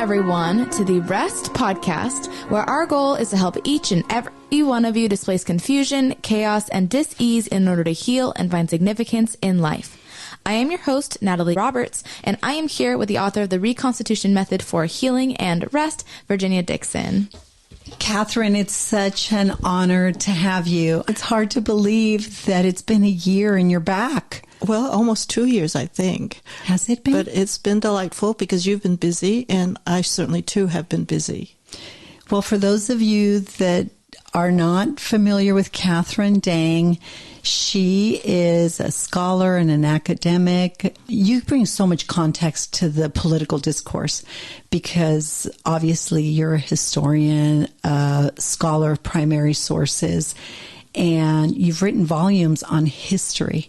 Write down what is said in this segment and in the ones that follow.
everyone, to the R.E.S.T podcast, where our goal is to help each and every one of you displace confusion, chaos, and dis-ease in order to heal and find significance in life. I am your host, Natalie Roberts, and I am here with the author of the Reconstitution Method for Healing and R.E.S.T, Virginia Dixon. Katherine, it's such an honor to have you. It's hard to believe that it's been a year and you're back. Well, almost 2 years, I think. Has it been? But it's been delightful because you've been busy, and I certainly, too, have been busy. Well, for those of you that are not familiar with Katherine Dang, she is a scholar and an academic. You bring so much context to the political discourse because obviously you're a historian, a scholar of primary sources, and you've written volumes on history.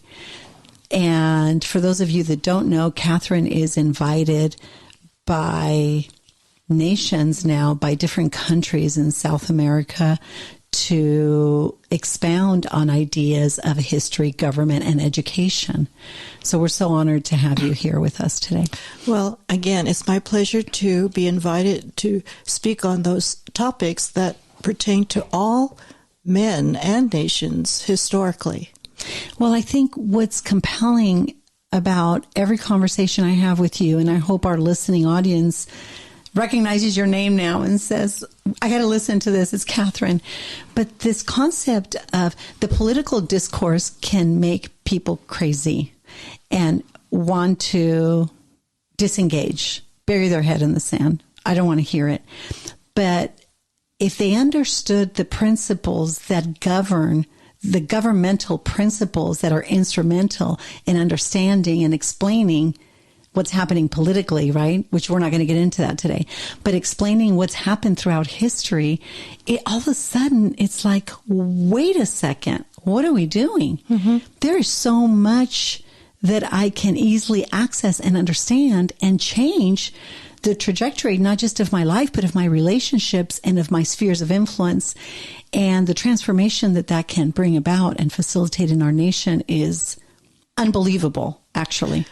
And for those of you that don't know, Katherine is invited by nations now, by different countries in South America, to expound on ideas of history, government, and education. So we're so honored to have you here with us today. Well, again, it's my pleasure to be invited to speak on those topics that pertain to all men and nations historically. Well, I think what's compelling about every conversation I have with you, and I hope our listening audience recognizes your name now and says, I got to listen to this, it's Katherine. But this concept of the political discourse can make people crazy and want to disengage, bury their head in the sand. I don't want to hear it. But if they understood the principles that govern, the governmental principles that are instrumental in understanding and explaining what's happening politically, right? Which we're not going to get into that today. But explaining what's happened throughout history, all of a sudden, it's like, wait a second, what are we doing? Mm-hmm. There is so much that I can easily access and understand and change the trajectory, not just of my life, but of my relationships and of my spheres of influence. And the transformation that can bring about and facilitate in our nation is unbelievable, actually.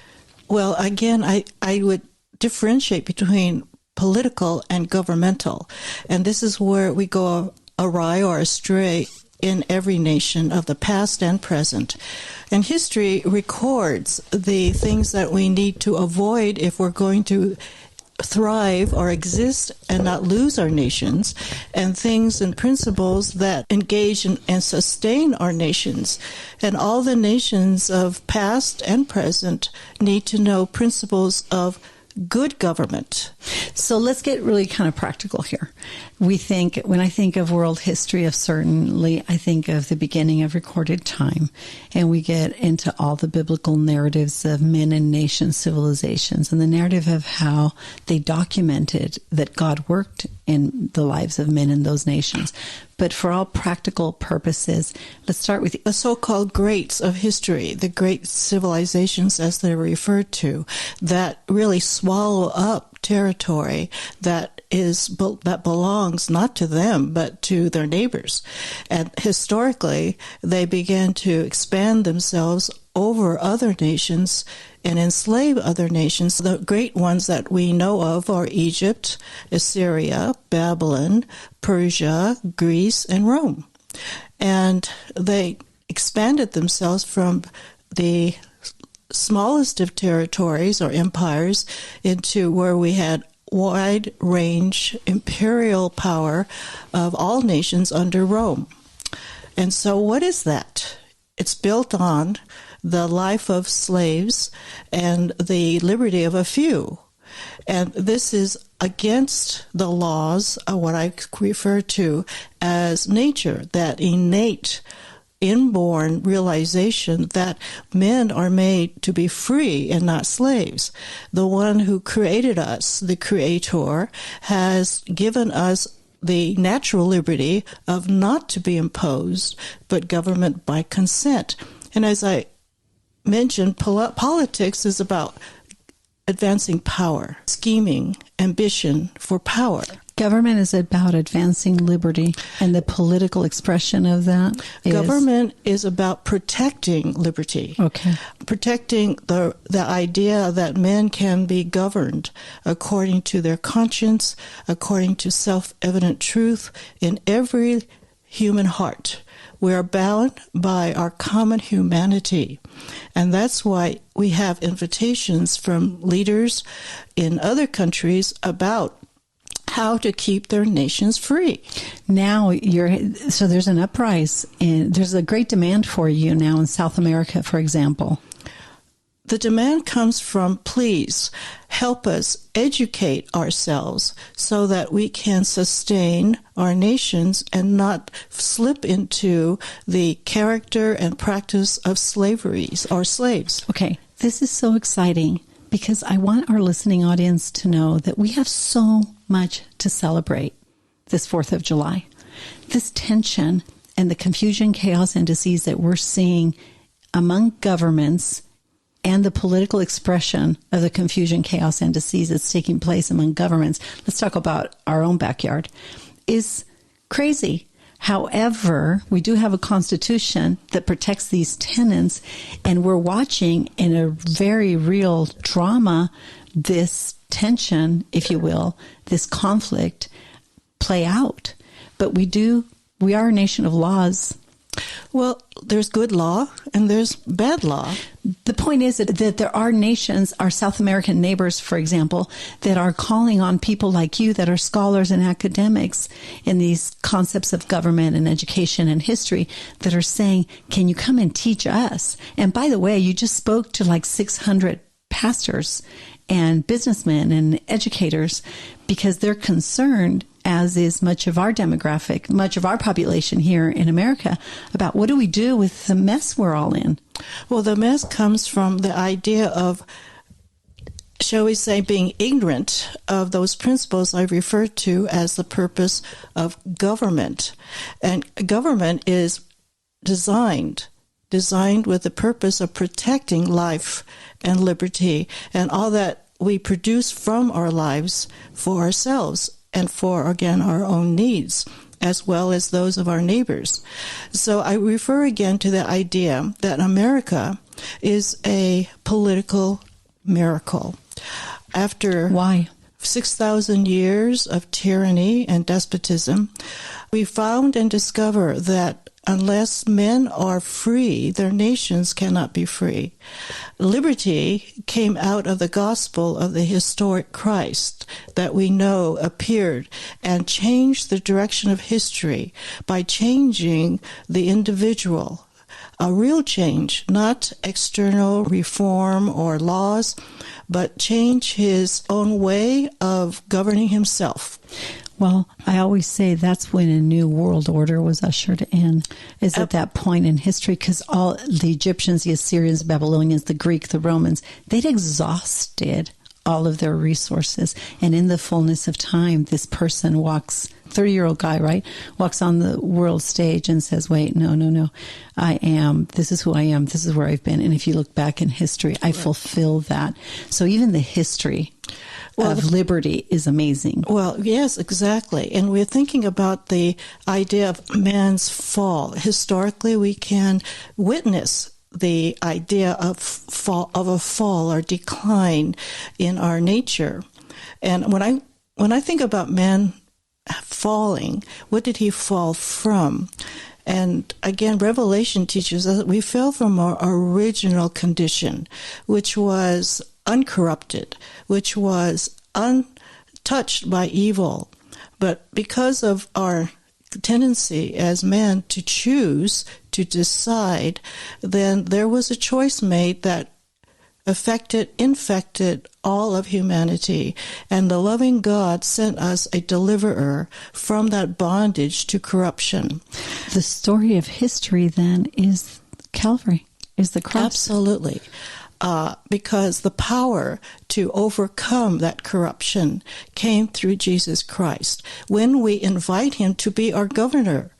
Well, again, I would differentiate between political and governmental. And this is where we go awry or astray in every nation of the past and present. And history records the things that we need to avoid if we're going to thrive or exist and not lose our nations, and things and principles that engage and sustain our nations. And all the nations of past and present need to know principles of good government. So let's get really kind of practical here. When I think of world history, certainly I think of the beginning of recorded time, and we get into all the biblical narratives of men and nation civilizations and the narrative of how they documented that God worked in the lives of men in those nations. But for all practical purposes, let's start with the so-called greats of history, the great civilizations as they're referred to, that really swallow up territory that belongs not to them, but to their neighbors. And historically, they began to expand themselves over other nations and enslave other nations. The great ones that we know of are Egypt, Assyria, Babylon, Persia, Greece, and Rome. And they expanded themselves from the smallest of territories or empires into where we had wide range imperial power of all nations under Rome. And so what is that? It's built on the life of slaves and the liberty of a few. And this is against the laws of what I refer to as nature, that innate inborn realization that men are made to be free and not slaves. The one who created us, the Creator, has given us the natural liberty of not to be imposed, but government by consent. And as I mentioned, politics is about advancing power, scheming, ambition for power. Government is about advancing liberty, and the political expression of that is... Government is about protecting liberty. Okay. Protecting the idea that men can be governed according to their conscience, according to self-evident truth in every human heart. We are bound by our common humanity. And that's why we have invitations from leaders in other countries about how to keep their nations free. Now so there's an uprise, and there's a great demand for you now in South America, for example. The demand comes from, please help us educate ourselves so that we can sustain our nations and not slip into the character and practice of slavery or slaves. Okay, this is so exciting because I want our listening audience to know that we have so much to celebrate this 4th of July. This tension and the confusion, chaos, and disease that we're seeing among governments and the political expression of the confusion, chaos, and disease that's taking place among governments, let's talk about our own backyard, is crazy. However, we do have a constitution that protects these tenets, and we're watching in a very real drama this tension, if you will, this conflict play out. But we are a nation of laws. Well, there's good law and there's bad law. The point is that there are nations, our South American neighbors, for example, that are calling on people like you that are scholars and academics in these concepts of government and education and history that are saying, can you come and teach us? And by the way, you just spoke to like 600 pastors and businessmen and educators because they're concerned, as is much of our demographic, much of our population here in America, about what do we do with the mess we're all in? Well, the mess comes from the idea of, shall we say, being ignorant of those principles I referred to as the purpose of government. And government is designed with the purpose of protecting life and liberty and all that we produce from our lives for ourselves and for, again, our own needs, as well as those of our neighbors. So I refer again to the idea that America is a political miracle. After Why? 6,000 years of tyranny and despotism, we found and discover that unless men are free, their nations cannot be free. Liberty came out of the gospel of the historic Christ that we know appeared and changed the direction of history by changing the individual. A real change, not external reform or laws, but change his own way of governing himself. Well, I always say that's when a new world order was ushered in, is at that point in history, because all the Egyptians, the Assyrians, the Babylonians, the Greek, the Romans, they'd exhausted all of their resources. And in the fullness of time, this person walks, 30-year-old guy, right, walks on the world stage and says, wait, no, this is who I am, this is where I've been. And if you look back in history, I fulfill that. So even the history of liberty is amazing. Well, yes, exactly. And we're thinking about the idea of man's fall. Historically, we can witness the idea of a fall or decline in our nature. And when I think about man falling, what did he fall from? And again, Revelation teaches us that we fell from our original condition, which was uncorrupted, which was untouched by evil. But because of our tendency as men to choose, to decide, then there was a choice made that infected all of humanity. And the loving God sent us a deliverer from that bondage to corruption. The story of history then is Calvary, is the cross. Absolutely. Because the power to overcome that corruption came through Jesus Christ. When we invite him to be our governor,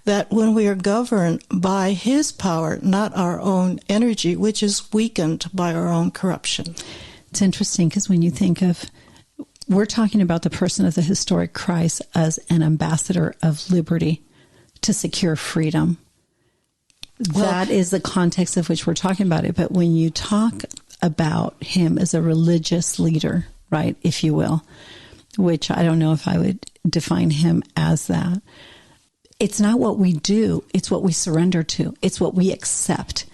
that when we are governed by his power, not our own energy, which is weakened by our own corruption. It's interesting because when you think of we're talking about the person of the historic Christ as an ambassador of liberty to secure freedom. Well, that is the context of which we're talking about it. But when you talk about him as a religious leader, right, if you will, which I don't know if I would define him as that, it's not what we do, it's what we surrender to. It's what we accept.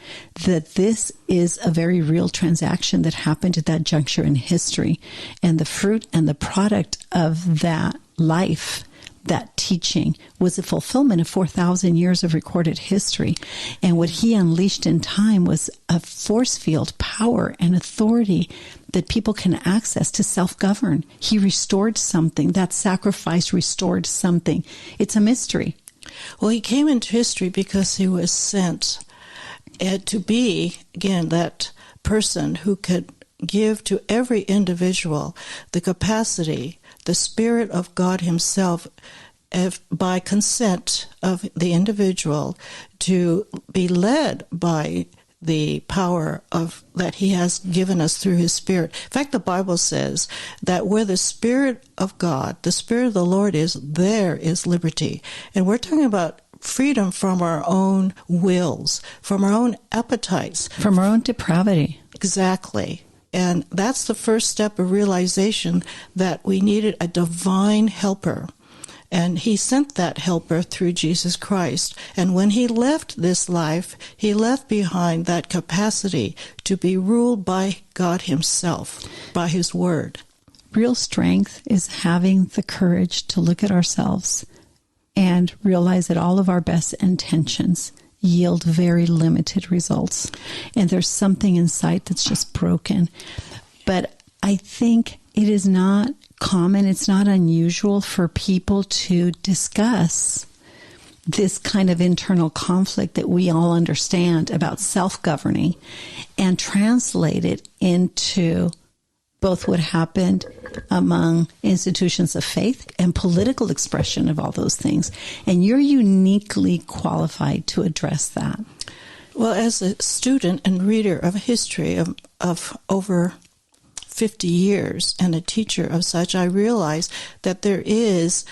That this is a very real transaction that happened at that juncture in history. And the fruit and the product of that life, that teaching, was a fulfillment of 4,000 years of recorded history. And what he unleashed in time was a force field, power, and authority that people can access to self-govern. He restored something. That sacrifice restored something. It's a mystery. Well, he came into history because he was sent to be, again, that person who could give to every individual the capacity, the Spirit of God himself, by consent of the individual, to be led by the power of that he has given us through his Spirit. In fact, the Bible says that where the Spirit of God, the Spirit of the Lord is, there is liberty. And we're talking about freedom from our own wills, from our own appetites. From our own depravity. Exactly. And that's the first step of realization that we needed a divine helper. And he sent that helper through Jesus Christ. And when he left this life, he left behind that capacity to be ruled by God himself, by his word. Real strength is having the courage to look at ourselves and realize that all of our best intentions yield very limited results. And there's something inside that's just broken. But I think it is not common, it's not unusual for people to discuss this kind of internal conflict that we all understand about self-governing and translate it into both what happened among institutions of faith and political expression of all those things. And you're uniquely qualified to address that. Well, as a student and reader of history of over 50 years and a teacher of such, I realize that there is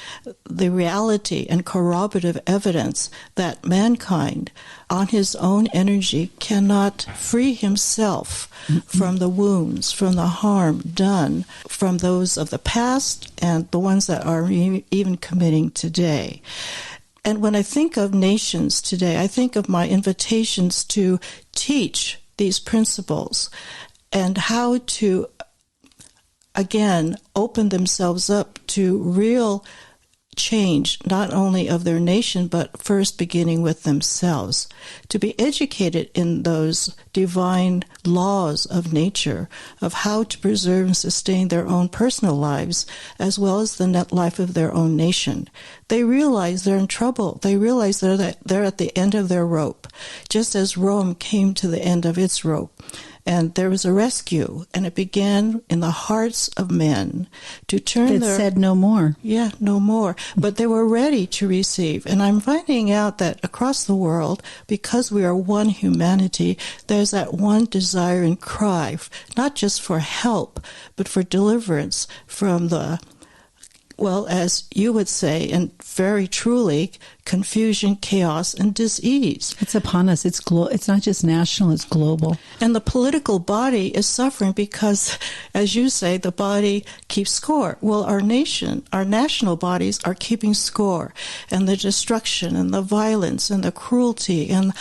the reality and corroborative evidence that mankind on his own energy cannot free himself from the wounds, from the harm done from those of the past and the ones that are even committing today. And when I think of nations today, I think of my invitations to teach these principles and how to again, open themselves up to real change, not only of their nation, but first beginning with themselves. To be educated in those divine laws of nature, of how to preserve and sustain their own personal lives, as well as the net life of their own nation. They realize they're in trouble. They realize that they're at the end of their rope, just as Rome came to the end of its rope. And there was a rescue, and it began in the hearts of men to turn that said no more. Yeah, no more. But they were ready to receive. And I'm finding out that across the world, because we are one humanity, there's that one desire and cry, not just for help, but for deliverance from the, well, as you would say, and very truly, confusion, chaos, and disease. It's upon us. It's not just national, it's global. And the political body is suffering because, as you say, the body keeps score. Well, our national bodies are keeping score. And the destruction and the violence and the cruelty and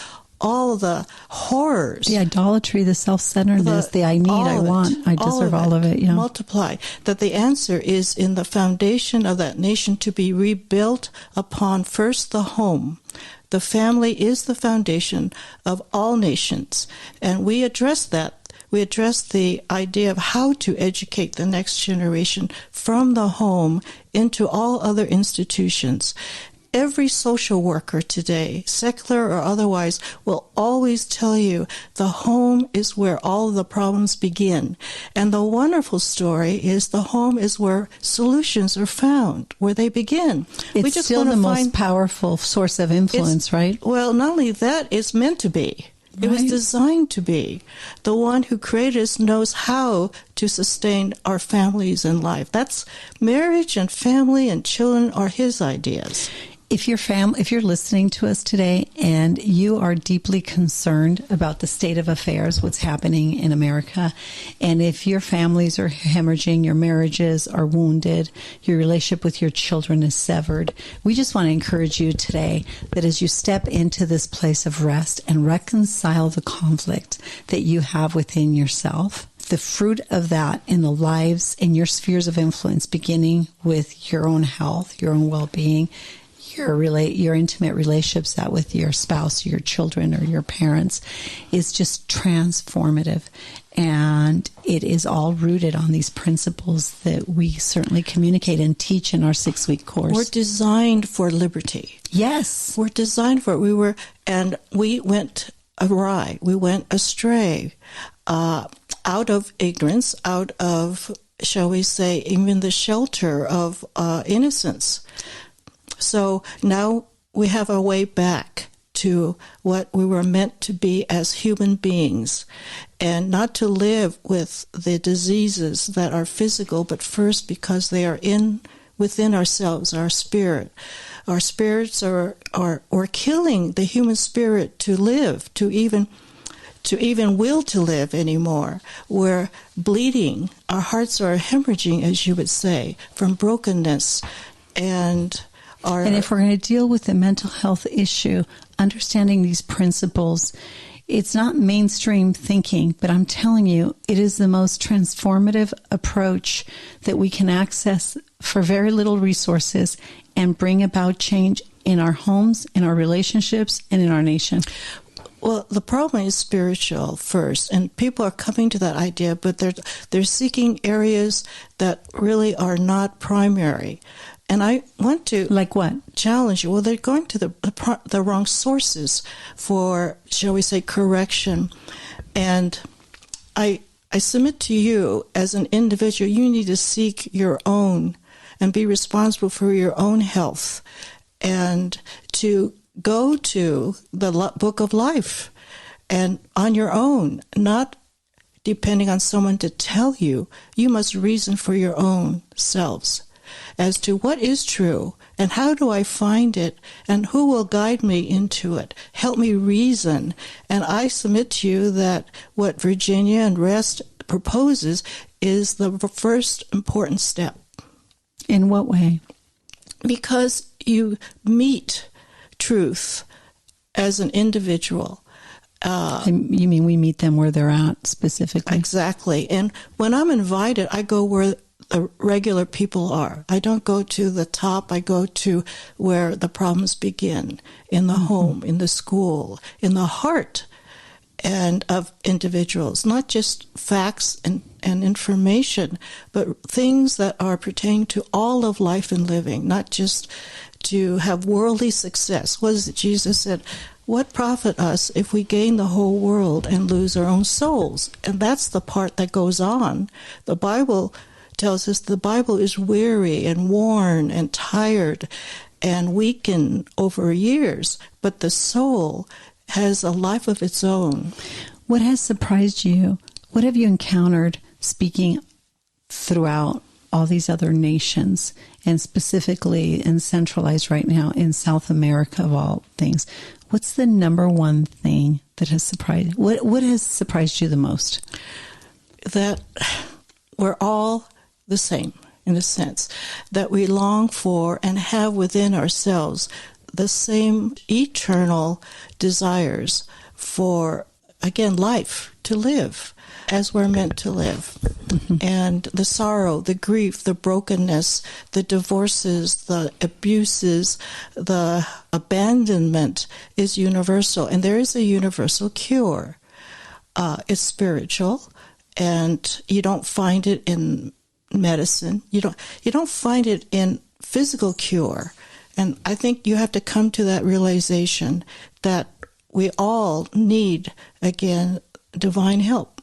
all the horrors. The idolatry, the self-centeredness, the I need, I want, I deserve all of it. Yeah. Multiply. That the answer is in the foundation of that nation to be rebuilt upon first the home. The family is the foundation of all nations. And we address that. We address the idea of how to educate the next generation from the home into all other institutions. Every social worker today, secular or otherwise, will always tell you the home is where all of the problems begin. And the wonderful story is the home is where solutions are found, where they begin. It's we just still the most powerful source of influence, right? Well, not only that, it's meant to be. It was Right. designed to be. The one who created us knows how to sustain our families in life. That's marriage and family and children are his ideas. If you're listening to us today and you are deeply concerned about the state of affairs, what's happening in America, and if your families are hemorrhaging, your marriages are wounded, your relationship with your children is severed, we just want to encourage you today that as you step into this place of rest and reconcile the conflict that you have within yourself, the fruit of that in the lives, in your spheres of influence, beginning with your own health, your own well-being, your intimate relationships that with your spouse, your children, or your parents is just transformative. And it is all rooted on these principles that we certainly communicate and teach in our 6-week course. We're designed for liberty. Yes. We're designed for it. We went awry. We went astray, out of ignorance, out of, shall we say, even the shelter of innocence. So now we have a way back to what we were meant to be as human beings, and not to live with the diseases that are physical, but first because they are within ourselves, our spirit. Our spirits are killing the human spirit to live, to even will to live anymore. We're bleeding. Our hearts are hemorrhaging, as you would say, from brokenness. And if we're going to deal with the mental health issue, understanding these principles, it's not mainstream thinking, but I'm telling you, it is the most transformative approach that we can access for very little resources and bring about change in our homes, in our relationships, and in our nation. Well, the problem is spiritual first, and people are coming to that idea, but they're seeking areas that really are not primary. And I want to challenge you. Well, they're going to the wrong sources for, shall we say, correction. And I submit to you as an individual, you need to seek your own and be responsible for your own health, and to go to the book of life and on your own, not depending on someone to tell you. You must reason for your own selves as to what is true and how do I find it and who will guide me into it. Help me reason. And I submit to you that what Virginia and R.E.S.T proposes is the first important step. In what way? Because you meet truth as an individual. You mean we meet them where they're at specifically? Exactly. And when I'm invited, I go where the regular people are. I don't go to the top. I go to where the problems begin, in the home, in the school, in the heart and of individuals, not just facts and information, but things that are pertaining to all of life and living, not just to have worldly success. What is it Jesus said? What profit us if we gain the whole world and lose our own souls? And that's the part that goes on. The Bible tells us the Bible is weary and worn and tired and weakened over years, but the soul has a life of its own. What has surprised you? What have you encountered speaking throughout all these other nations, and specifically and centralized right now in South America of all things? What's the number one thing that has surprised? What has surprised you the most? That we're all the same, in a sense, that we long for and have within ourselves the same eternal desires for, again, life, to live as we're meant to live. Mm-hmm. And the sorrow, the grief, the brokenness, the divorces, the abuses, the abandonment is universal. And there is a universal cure. It's spiritual, and you don't find it in medicine. You don't find it in physical cure. And I think you have to come to that realization that we all need, again, divine help.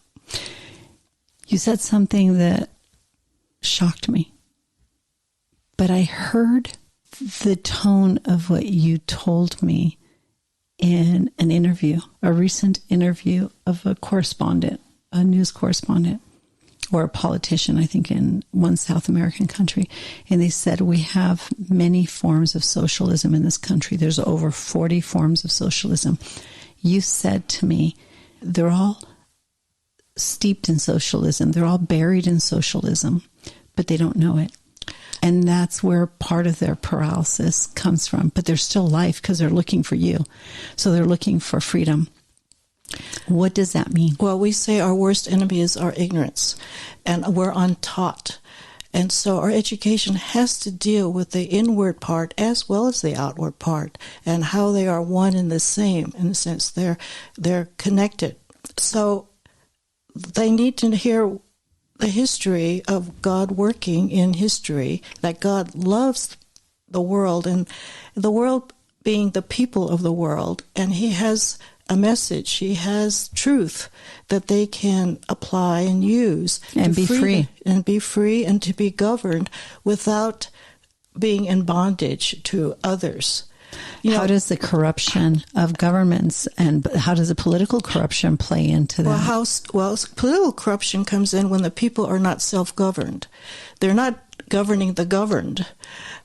You said something that shocked me, but I heard the tone of what you told me in an interview, a recent interview of a correspondent, a news correspondent, or a politician, I think, in one South American country. And they said, we have many forms of socialism in this country. There's over 40 forms of socialism. You said to me, they're all steeped in socialism. They're all buried in socialism, but they don't know it. And that's where part of their paralysis comes from. But there's still life because they're looking for you. So they're looking for freedom. What does that mean? Well, we say our worst enemy is our ignorance, and we're untaught. And so our education has to deal with the inward part as well as the outward part, and how they are one and the same, in the sense they're connected. So they need to hear the history of God working in history, that God loves the world, and the world being the people of the world, and He has a message, He has truth that they can apply and use. And be free. And be free and to be governed without being in bondage to others. How does the corruption of governments and how does the political corruption play into that? Well, political corruption comes in when the people are not self-governed. They're not governing the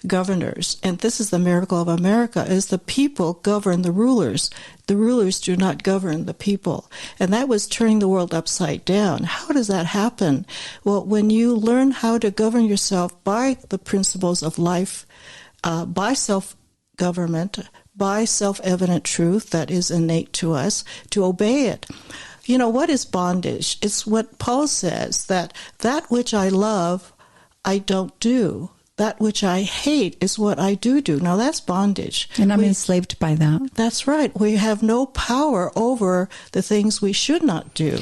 governors. And this is the miracle of America, is the people govern the rulers. The rulers do not govern the people. And that was turning the world upside down. How does that happen? Well, when you learn how to govern yourself by the principles of life, by self-government, by self-evident truth that is innate to us, to obey it. You know, what is bondage? It's what Paul says, that which I love, I don't do. That which I hate is what I do. Now, that's bondage. And I'm enslaved by that. That's right. We have no power over the things we should not do.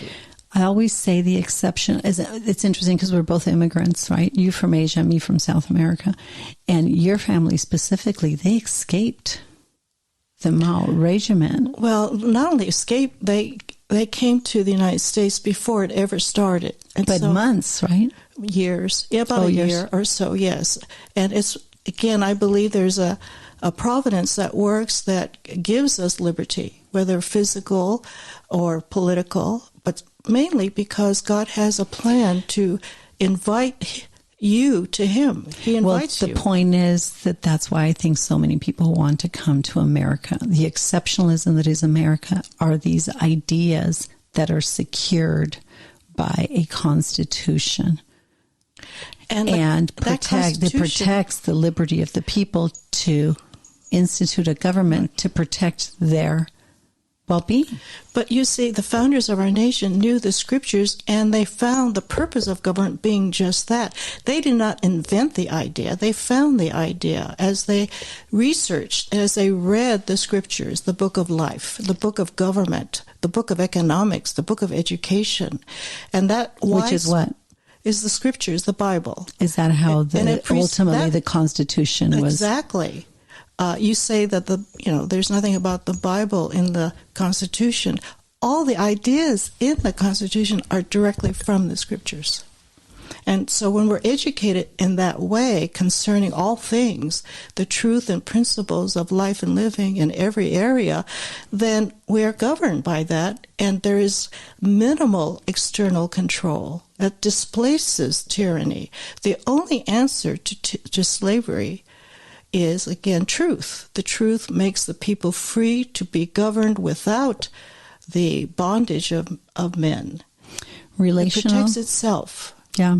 I always say the exception is, it's interesting because we're both immigrants, right? You from Asia, me from South America. And your family specifically, they escaped the Mao regime. Well, not only escaped, they came to the United States before it ever started. And but months, right? Years. Yeah, about a year or so, yes. And it's, again, I believe there's a providence that works that gives us liberty, whether physical or political, but mainly because God has a plan to invite you to Him. He invites you. Well, the point is that's why I think so many people want to come to America. The exceptionalism that is America are these ideas that are secured by a constitution. And that protects the liberty of the people to institute a government to protect their well-being. But you see, the founders of our nation knew the scriptures, and they found the purpose of government being just that. They did not invent the idea. They found the idea as they researched, as they read the scriptures, the book of life, the book of government, the book of economics, the book of education. And that which is what? Is the scriptures, the Bible. Is that how ultimately the Constitution was? Exactly. You say that there's nothing about the Bible in the Constitution. All the ideas in the Constitution are directly from the scriptures. And so when we're educated in that way concerning all things, the truth and principles of life and living in every area, then we are governed by that, and there is minimal external control that displaces tyranny. The only answer to slavery is, again, truth. The truth makes the people free to be governed without the bondage of men. Relational. It protects itself. Yeah.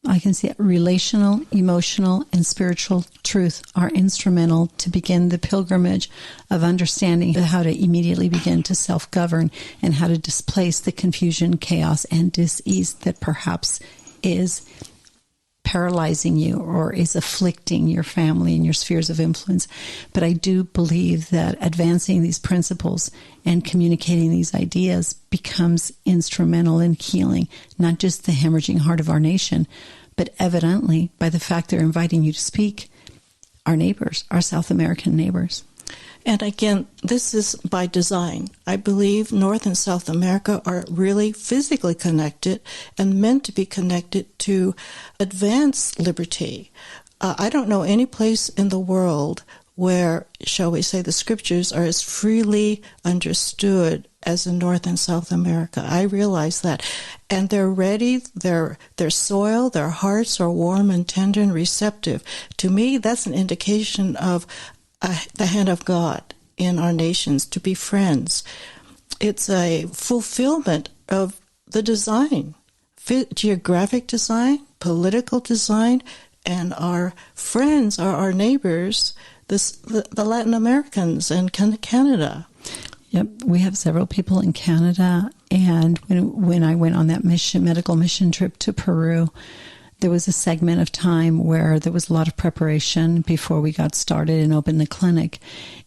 I can see it. Relational, emotional, and spiritual truth are instrumental to begin the pilgrimage of understanding how to immediately begin to self-govern and how to displace the confusion, chaos, and dis-ease that perhaps is paralyzing you or is afflicting your family and your spheres of influence. But I do believe that advancing these principles and communicating these ideas becomes instrumental in healing not just the hemorrhaging heart of our nation, but evidently by the fact they're inviting you to speak, our neighbors, our South American neighbors. And again, this is by design. I believe North and South America are really physically connected and meant to be connected to advance liberty. I don't know any place in the world where, shall we say, the scriptures are as freely understood as in North and South America. I realize that. And they're ready, their soil, their hearts are warm and tender and receptive. To me, that's an indication of the hand of God in our nations to be friends. It's a fulfillment of the design, geographic design, political design, and our friends are our neighbors, the Latin Americans and Canada. Yep, we have several people in Canada, and when I went on that medical mission trip to Peru, there was a segment of time where there was a lot of preparation before we got started and opened the clinic,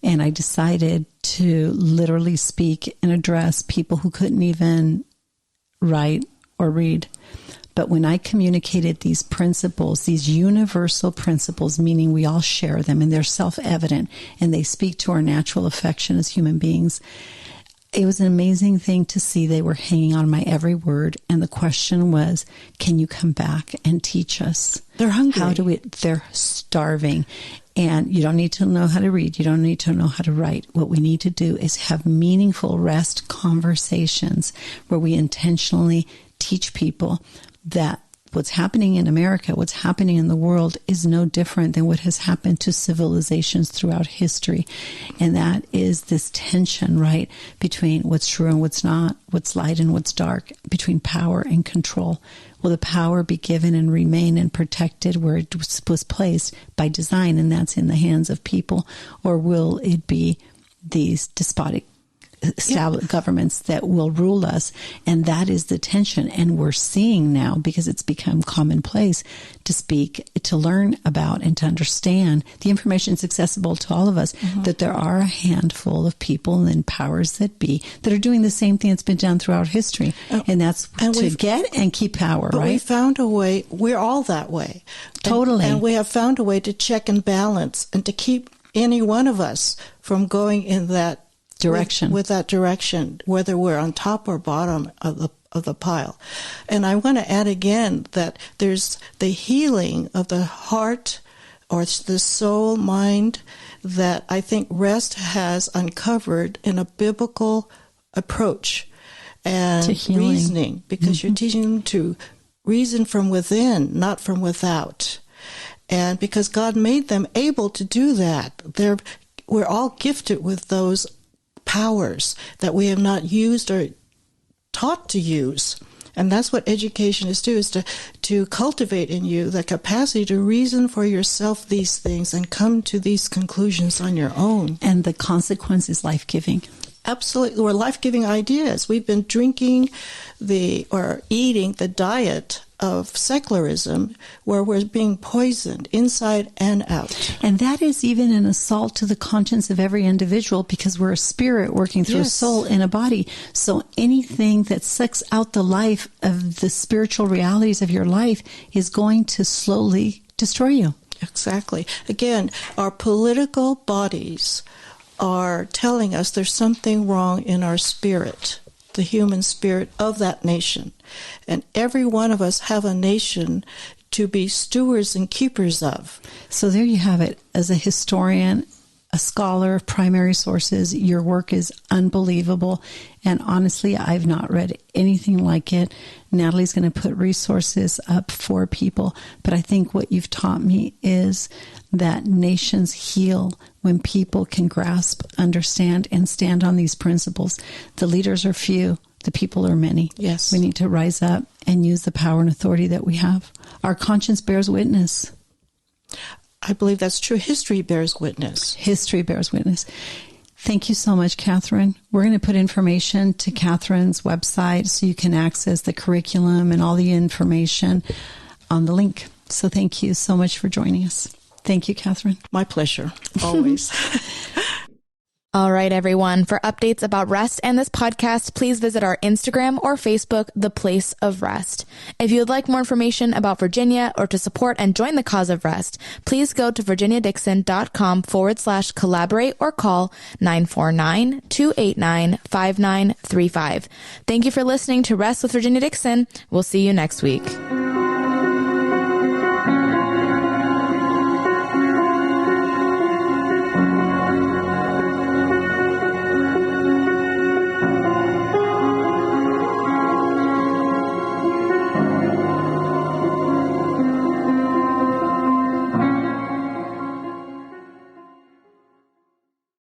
and I decided to literally speak and address people who couldn't even write or read. But when I communicated these principles, these universal principles, meaning we all share them and they're self-evident and they speak to our natural affection as human beings, it was an amazing thing to see they were hanging on my every word. And the question was, can you come back and teach us? They're hungry. They're starving. And you don't need to know how to read. You don't need to know how to write. What we need to do is have meaningful rest conversations where we intentionally teach people that what's happening in America, what's happening in the world is no different than what has happened to civilizations throughout history. And that is this tension, right, between what's true and what's not, what's light and what's dark, between power and control. Will the power be given and remain and protected where it was placed by design, and that's in the hands of people? Or will it be these despotic governments that will rule us? And that is the tension. And we're seeing now, because it's become commonplace to speak, to learn about, and to understand. The information is accessible to all of us, that there are a handful of people and powers that be that are doing the same thing that's been done throughout history. And that's to get and keep power, but right? We found a way. We're all that way. Totally. And we have found a way to check and balance and to keep any one of us from going in that direction, with that direction, whether we're on top or bottom of the pile. And I want to add again that there's the healing of the heart or the soul, mind, that I think R.E.S.T has uncovered in a biblical approach and reasoning, because you're teaching them to reason from within, not from without. And because God made them able to do that, we're all gifted with those powers that we have not used or taught to use. And that's what education is to cultivate in you the capacity to reason for yourself these things and come to these conclusions on your own. And the consequence is life-giving. Absolutely. We're life-giving ideas. We've been drinking or eating the diet of secularism, where we're being poisoned inside and out. And that is even an assault to the conscience of every individual, because we're a spirit working through a soul in a body. So anything that sucks out the life of the spiritual realities of your life is going to slowly destroy you. Exactly. Again, our political bodies are telling us there's something wrong in our spirit, the human spirit of that nation. And every one of us have a nation to be stewards and keepers of. So there you have it. As a historian, a scholar of primary sources, your work is unbelievable. And honestly, I've not read anything like it. Natalie's going to put resources up for people. But I think what you've taught me is that nations heal when people can grasp, understand, and stand on these principles. The leaders are few. The people are many. Yes. We need to rise up and use the power and authority that we have. Our conscience bears witness. I believe that's true. History bears witness. History bears witness. Thank you so much, Katherine. We're going to put information to Katherine's website so you can access the curriculum and all the information on the link. So thank you so much for joining us. Thank you, Katherine. My pleasure, always. All right, everyone. For updates about R.E.S.T and this podcast, please visit our Instagram or Facebook, The Place of R.E.S.T. If you would like more information about Virginia or to support and join the cause of R.E.S.T, please go to virginiadixon.com/collaborate or call 949-289-5935. Thank you for listening to R.E.S.T with Virginia Dixon. We'll see you next week.